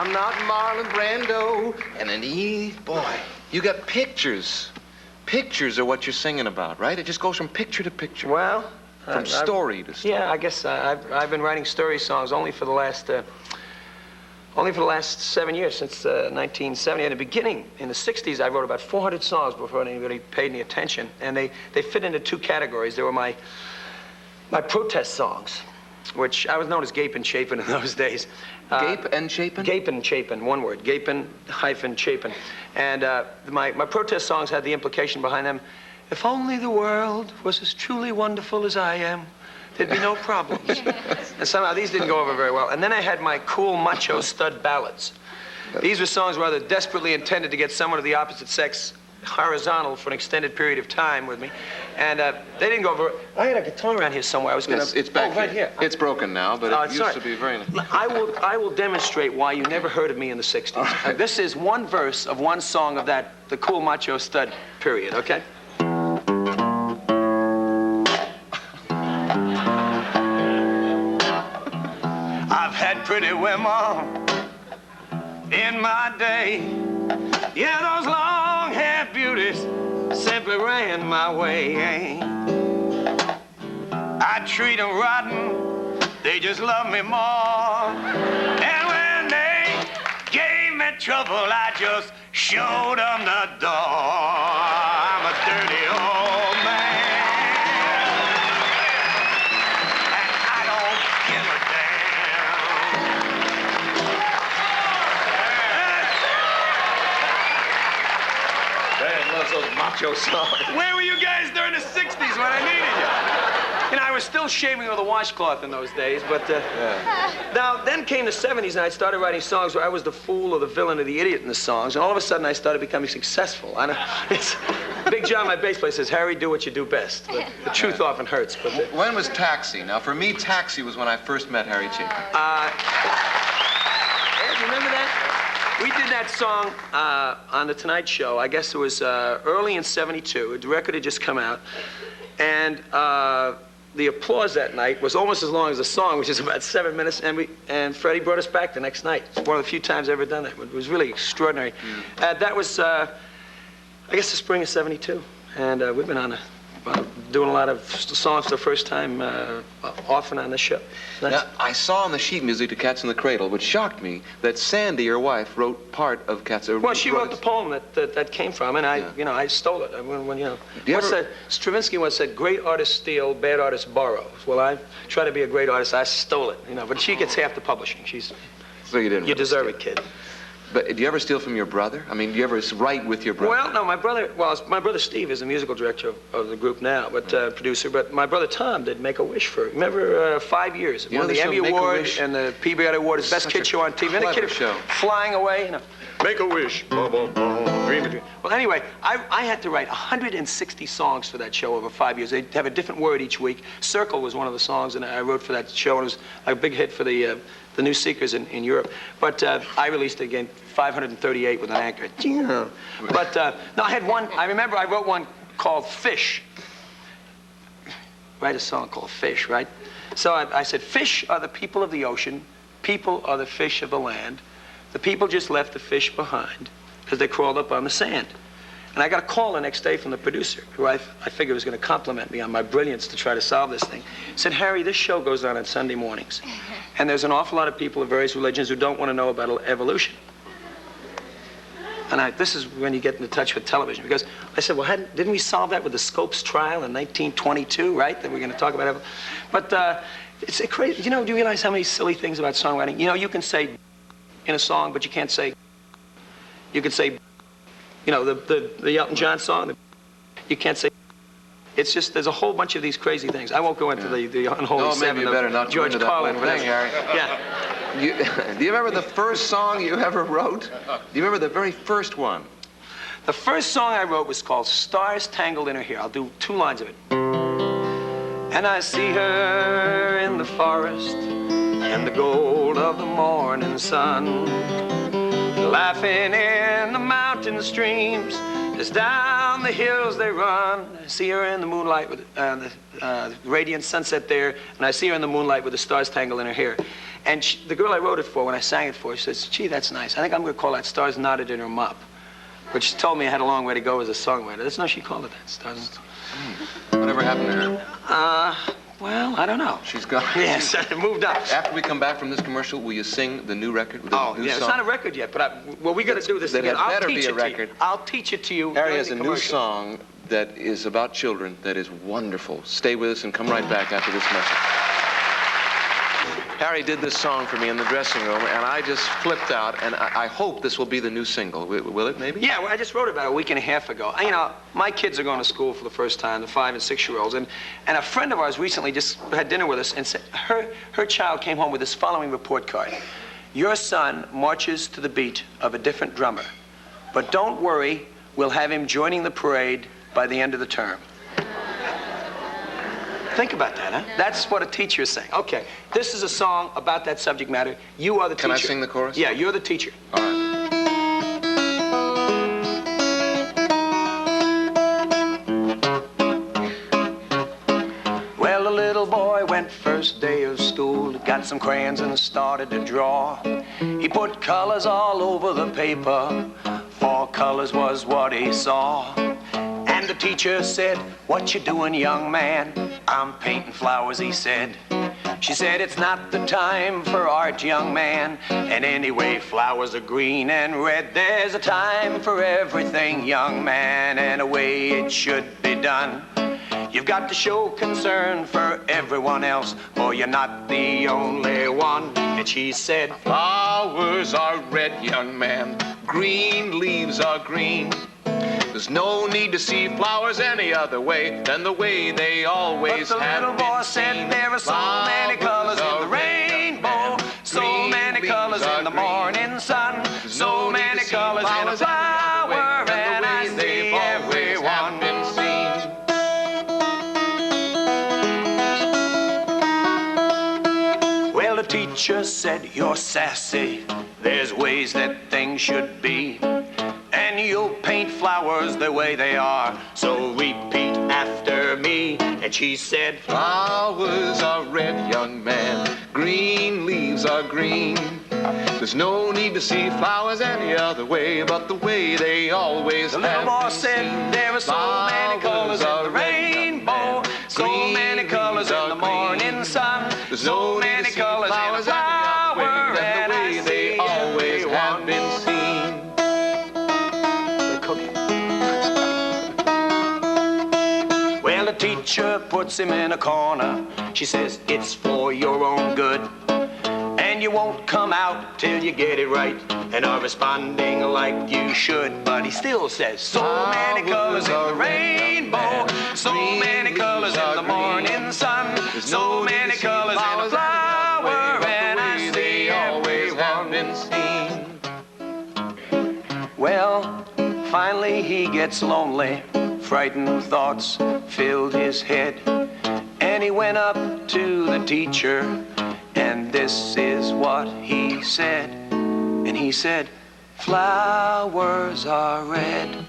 I'm not Marlon Brando. And an E, boy, you got pictures. Pictures are what you're singing about, right? It just goes from picture to picture. Well, from story to story. Yeah, I guess I've been writing story songs only for the last 7 years, since 1970. In the beginning, in the 60s, I wrote about 400 songs before anybody paid any attention. And they fit into two categories. They were my protest songs, which I was known as Gapin' Chapin in those days. Gape and Chapin? Gapin' Chapin, one word. Gapin hyphen Chapin. And my protest songs had the implication behind them, if only the world was as truly wonderful as I am, there'd be no problems. And somehow these didn't go over very well. And then I had my cool macho stud ballads. These were songs rather desperately intended to get someone of the opposite sex horizontal for an extended period of time with me. And they didn't go over. I had a guitar around here somewhere. I was going to. It's back right here. It's broken now, but it used to be very nice. I will demonstrate why you never heard of me in the 60s. Right. This is one verse of one song of the cool macho stud period, okay? I've had pretty women in my day. Yeah, those long-haired beauties simply ran my way. I treat them rotten, they just love me more. And when they gave me trouble, I just showed them the door. I'm a dirty old man, and I don't give a damn. Loves those macho songs. Where were you guys during the 60s when I needed you? You know, I was still shaving with a washcloth in those days, but now, then came the 70s, and I started writing songs where I was the fool or the villain or the idiot in the songs, and all of a sudden I started becoming successful. I know, it's Big John, my bass player, says, Harry, do what you do best. But the truth often hurts. But when was Taxi? Now, for me, Taxi was when I first met Harry Chapin. Ed, you remember that? We did that song on The Tonight Show. I guess it was early in '72. The record had just come out. And the applause that night was almost as long as the song, which is about 7 minutes. And Freddie brought us back the next night. It's one of the few times I've ever done that. It was really extraordinary. That was, I guess, the spring of '72. And we've been doing a lot of songs for the first time often on the show. Now, I saw on the sheet music to Cats in the Cradle, which shocked me, that Sandy, your wife, wrote part of Cats. Well, she wrote the poem that came from, and I stole it. Stravinsky once said, "Great artists steal, bad artists borrow." Well, I try to be a great artist. I stole it, but she gets half the publishing. So you didn't. You deserve it, kid. But do you ever steal from your brother? I mean, do you ever write with your brother? Well, no, my brother Steve is the musical director of the group now, but producer. But my brother Tom did Make-A-Wish for, remember, 5 years. Won the Emmy Award and the PBS Award as Best Kid Show on TV. And the kid show. Flying away, Make-A-Wish, dream a dream. Well, anyway, I had to write 160 songs for that show over 5 years. They'd have a different word each week. Circle was one of the songs, and I wrote for that show, and it was a big hit for the New Seekers in Europe. But I released it again, 538 with an anchor. But no, I had one. I remember I wrote one called Fish. Write a song called Fish, right? So I said, fish are the people of the ocean. People are the fish of the land. The people just left the fish behind because they crawled up on the sand. And I got a call the next day from the producer, who I figured was going to compliment me on my brilliance to try to solve this thing. He said, Harry, this show goes on Sunday mornings. And there's an awful lot of people of various religions who don't want to know about evolution. And this is when you get into touch with television. Because I said, well, didn't we solve that with the Scopes trial in 1922, right? That we're going to talk about. But it's crazy. Do you realize how many silly things about songwriting? You can say in a song, but you can't say. You can say, the Elton John song. You can't say. It's just, there's a whole bunch of these crazy things. I won't go into the unholy seven of George Carlin. Thing, Harry. Yeah. Do you remember the first song you ever wrote? Do you remember the very first one? The first song I wrote was called Stars Tangled in Her Hair. I'll do 2 lines of it. And I see her in the forest, in the gold of the morning sun, laughing in the mountain streams, As down the hills they run, I see her in the moonlight with the radiant sunset there, and I see her in the moonlight with the stars tangled in her hair. And the girl I wrote it for, when I sang it for, she says, gee, that's nice. I think I'm going to call that Stars Knotted in Her Mop. But she told me I had a long way to go as a songwriter. That's no, she called it that. Stars. Whatever happened to her? Well, I don't know. She's gone. Yes, I moved up. After we come back from this commercial, will you sing the new record? With Oh, new yeah, song? it's not a record yet, but we got to do this Then again. it better be a record. I'll teach it to you. Harry during has the a new commercial. song that is about children that is wonderful. Stay with us and come right back after this message. Harry did this song for me in the dressing room, and I just flipped out, and I hope this will be the new single. Will it, maybe? Yeah, well, I just wrote it about a week and a half ago. You know, my kids are going to school for the first time, the 5- and 6-year-olds, and a friend of ours recently just had dinner with us and said her child came home with this following report card. Your son marches to the beat of a different drummer, but don't worry, we'll have him joining the parade by the end of the term. Think about that, huh? That's what a teacher is saying. Okay, this is a song about that subject matter. You are the teacher. Can I sing the chorus? Yeah, you're the teacher. All right. Well, the little boy went first day of school, got some crayons and started to draw. He put colors all over the paper, 4 colors was what he saw. And the teacher said, what you doing, young man? I'm painting flowers, he said. She said, it's not the time for art, young man. And anyway, flowers are green and red. There's a time for everything, young man, and a way it should be done. You've got to show concern for everyone else, for you're not the only one. And she said, Flowers are red, young man. Green leaves are green. There's no need to see flowers any other way than the way they always but the have little been boy said seen. there are so many colors in the rainbow, so many colors in the morning sun, so many colors in a flower, and I see everyone. Well, the teacher said, you're sassy, there's ways that things should be, and you'll paint flowers the way they are, so repeat after me. And she said, Flowers are red, young man. Green leaves are green. There's no need to see flowers any other way but the way they always have been. The little boy said, there are so many colors in the rainbow, so many colors in the morning sun, so many colors in a flower, and I see always have been seen. Well, the teacher puts him in a corner. She says, it's for your own good, and you won't come out till you get it right and are responding like you should. But he still says, so many colors in the rainbow, so many colors in the morning sun, so many colors in a flower, and I see everyone. Well, finally he gets lonely, frightened thoughts filled his head, and he went up to the teacher, and this is what he said. And he said, flowers are red,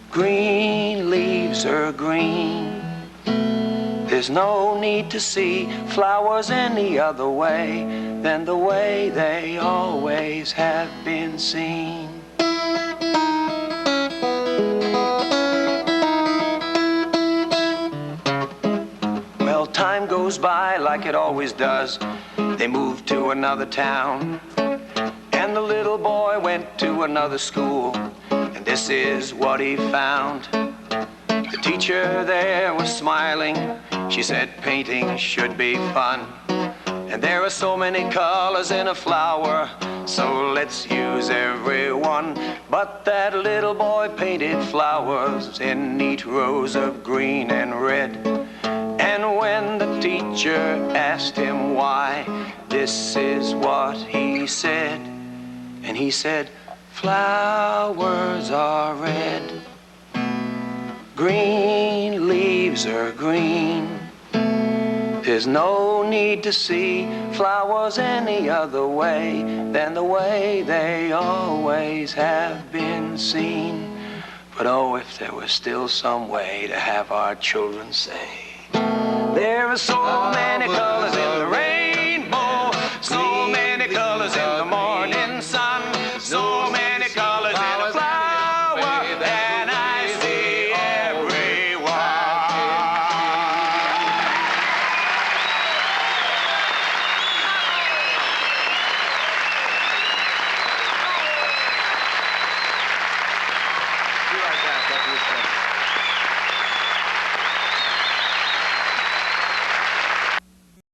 green leaves are green. There's no need to see flowers any other way than the way they always have been seen. Well, time goes by like it always does. They moved to another town, and the little boy went to another school, and this is what he found. The teacher there was smiling. She said painting should be fun, and there are so many colors in a flower, so let's use every one. But that little boy painted flowers in neat rows of green and red, and when the teacher asked him why, this is what he said. And he said, flowers are red, green leaves are green. There's no need to see flowers any other way than the way they always have been seen. But oh, if there was still some way to have our children say, there are so many colors in the rainbow, so many colors in the morning sun, so many colors in a flower, and I see everyone. Be right back after this.